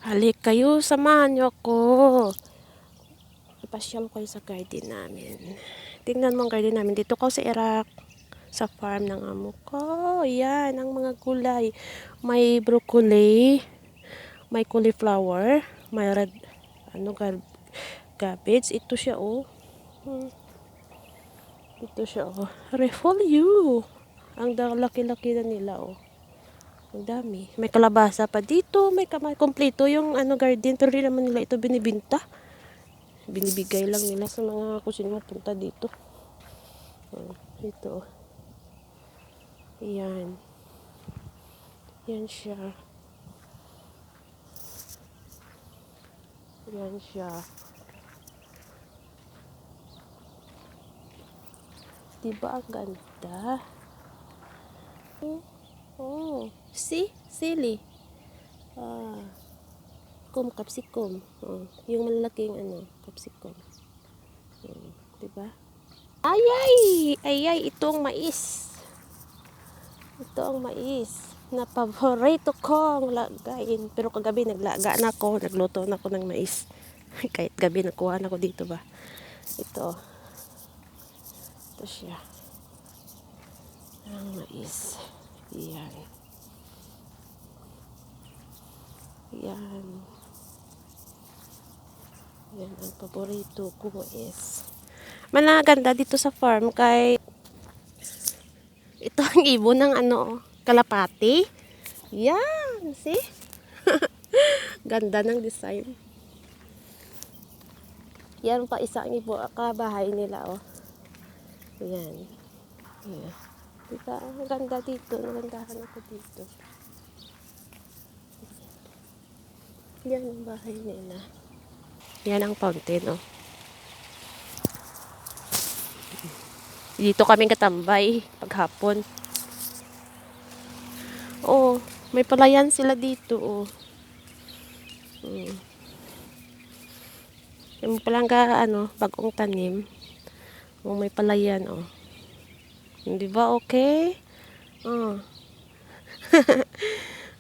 Halik kayo, samahan niyo ako. Ipasyal ko kayo sa garden namin. Tingnan mo ang garden namin. Dito ko sa Iraq. Sa farm ng amo ko. Yan, ang mga gulay. May broccoli. May cauliflower. May red, cabbage. Ito siya, oh. Ito siya, oh. Refolio. Ang laki-laki na nila, oh. Ang dami. May kalabasa pa dito. May kompleto yung garden. Pero di naman nila ito binibinta. Binibigay lang nila sa mga kusina punta dito. Ito. Yan. Yan siya. Yan siya. Diba ang ganda? Oh. See? Sili. Capsicum. Oh. Yung malalaking capsicum. Diba? Ayay! Ayay, ito ang mais. Ito ang mais na paborito kong lagayin. Pero kagabi naglaga na ako, nagluto na ako ng mais. Kahit gabi nakuha na ako dito ba. Ito. Ito siya. Ang mais. Yan. Yan. Yan ang paborito ko is. Managanda dito sa farm kay ito ang ibon ng kalapati. Yan, see? Ganda ng design. Yan pa isa ang ibon kabahay nila, oh. Yan. Yeah. Diba? Ang ganda dito. Nagandahan ako dito. Yan ang bahay nila. Yan ang fountain, oh. Dito kami katambay paghapon. Oh, may palayan sila dito, oh. Yung palangga, bagong tanim. Oh, may palayan, oh. Di ba okay? Oh.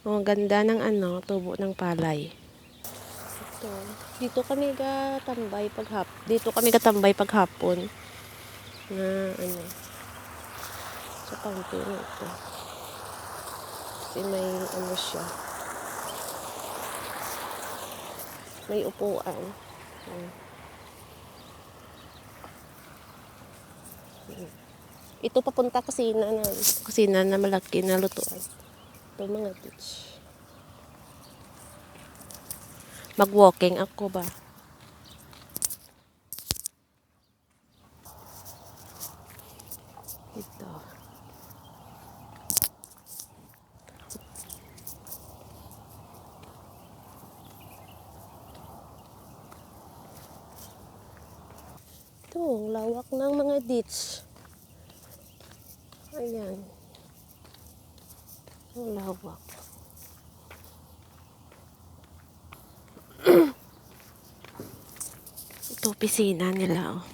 Oh, ganda ng tubo ng palay. Ito. Dito kami katambay paghapon. Na sa fountain ito. Kasi may siya. May upuan. Ito papunta kusina na malaki na lutuan. Ito mga beach. Mag-walking ako ba? Ito. Ito, ang lawak ng mga ditch. Ayan. Ang lawak. Ito, pisina nila, oh.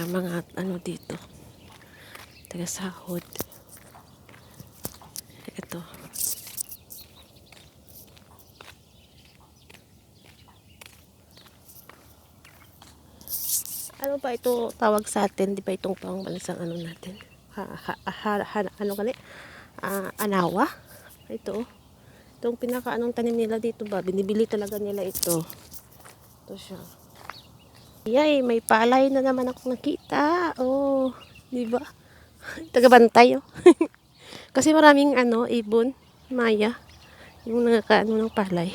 Mga dito. Taga-sahod. Ito. Ano ba ito tawag sa atin? Di ba itong pangbansang natin? Anawa? Ito. Itong tanim nila dito ba? Binibili talaga nila ito. Ito siya. Yay, may palay na naman ako nakita. Oh, di ba? Tagabantay, oh. Kasi maraming ibon, maya. Yung ng palay.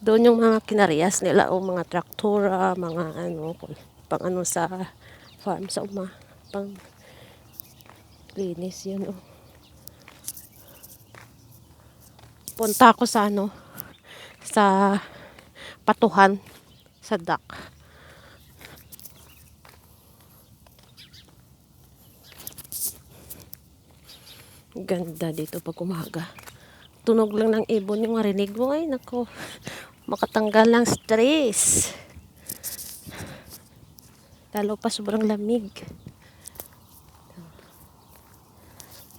Doon yung mga kinarias nila o mga traktora, mga pang sa farm sa pang linis yun, oh. Punta ako sa sa patuhan sa dock. Ganda dito pag umaga. Tunog lang ng ibon yung marinig mo, ay nako. Makatanggal ng stress. Lalo pa sobrang lamig.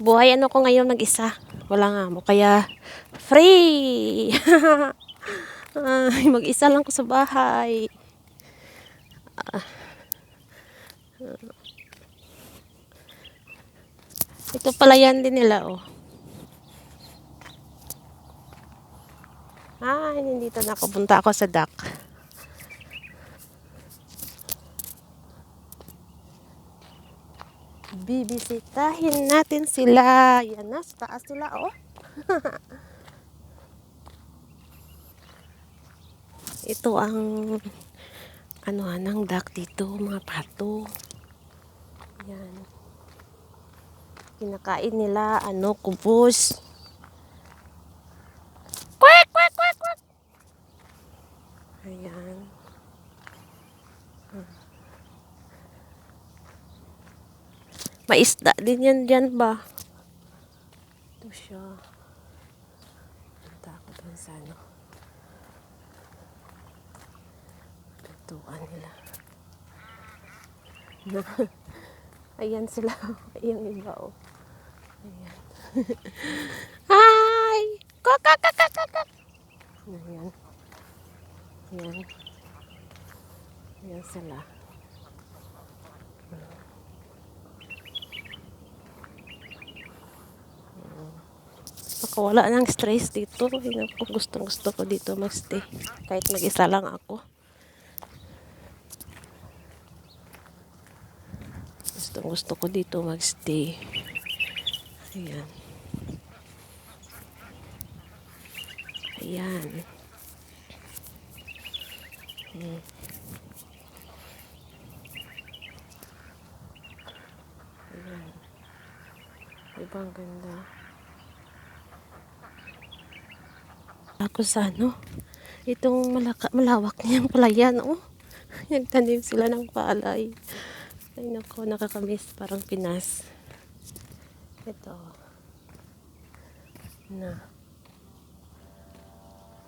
Buhay ano ko ngayon mag-isa. Wala nga mo. Kaya, free! Ay, mag-isa lang ko sa bahay. Ito pala yan din nila, oh. Ay, nandito na ako. Punta ako sa dock. Bibisitahin natin sila. Yan na, sa taas sila, oh. Ito ang ano ng dock dito, mga pato. Yan. Kinakain nila, kubos. Kwek, kwek, kwek, kwek. Ayan. Maisda din yan dyan ba? Ito siya. Punta ako dun sa tutuan nila. Ayan sila. Yung iba, oh. Ayan. Hi! Kakakakakak! Ayan. Ayan. Ayan sila. Makawala ng stress dito. Gustong gusto ko dito magstay. Kahit mag-isa lang ako. Gustong gusto ko dito magstay. Ayan. Ayan. Ayan. Ibang ganda. Ako sa itong malawak niyang palayan, oh. Nagtanim sila ng palay. Ay nako, nakakamiss, parang Pinas. Ito. Na.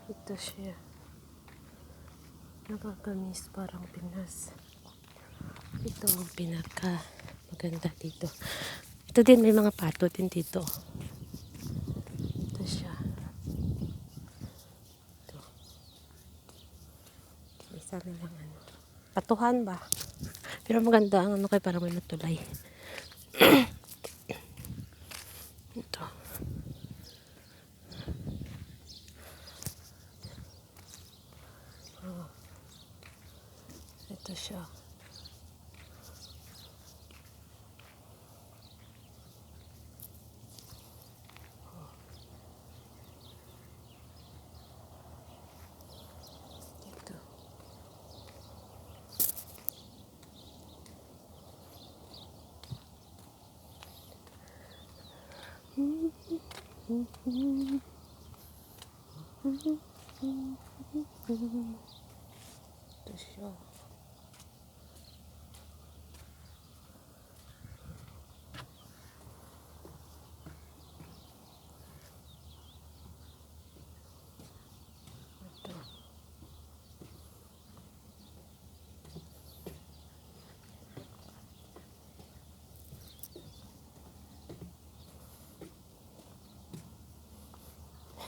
Ito siya. Nakakamiss, parang Pinas. Ito ang pinaka maganda dito. Ito din, may mga pato din dito. Ito siya. Ito. Isa na lang patuhan ba? Pero maganda ang kay parang may matulay. Ito. Oh. Ito siya. Ito siya.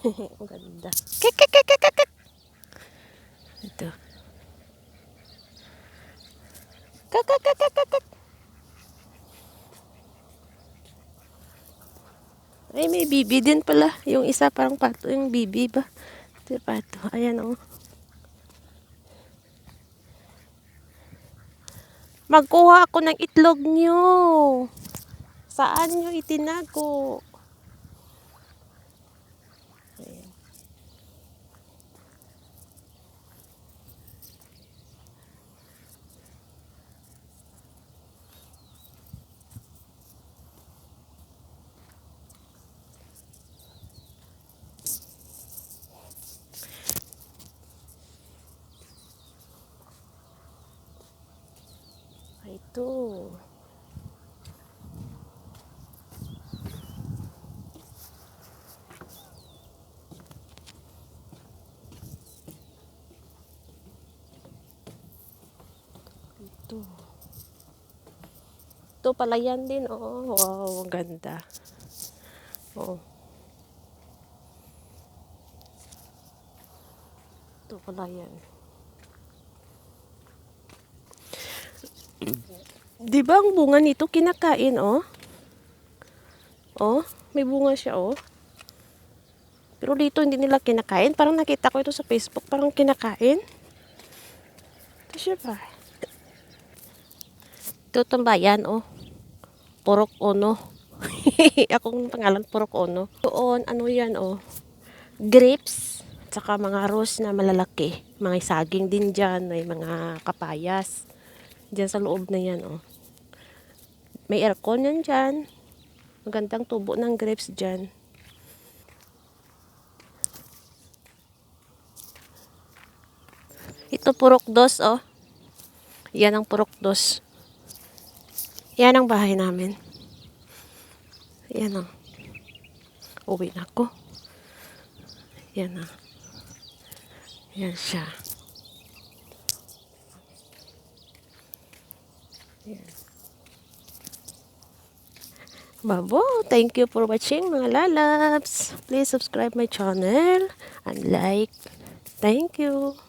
Ang ganda. Kik. Ito. Kak. Ay, may bibi din pala. Yung isa parang pato, yung bibi ba? Ito yung pato. Ayan, oh. Magkuha ako ng itlog nyo. Saan nyo itinago? Ayan. Ito. Ito pala yan din. Oh, wow, ang ganda. Oo. Ito pala yan. Di ba ang bunga nito kinakain, oh? Oh, may bunga siya, oh. Pero dito hindi nila kinakain. Parang nakita ko ito sa Facebook, parang kinakain. Ito siya ba? Ito tambayan, oh. Purok Ono. Akong pangalan, Purok Ono. Doon, ano yan, oh. Grapes. Tsaka mga rose na malalaki. Mga saging din dyan. May mga kapayas. Diyan sa loob na yan, oh. May aircon yan dyan. Magandang tubo ng grapes dyan. Ito purok dos, oh. Yan ang purok dos. Yan ang bahay namin. Yan, oh. Uwi na ako. Yan, oh. Yan siya. Yan. Babo, thank you for watching mga lalabs. Please subscribe my channel and like. Thank you.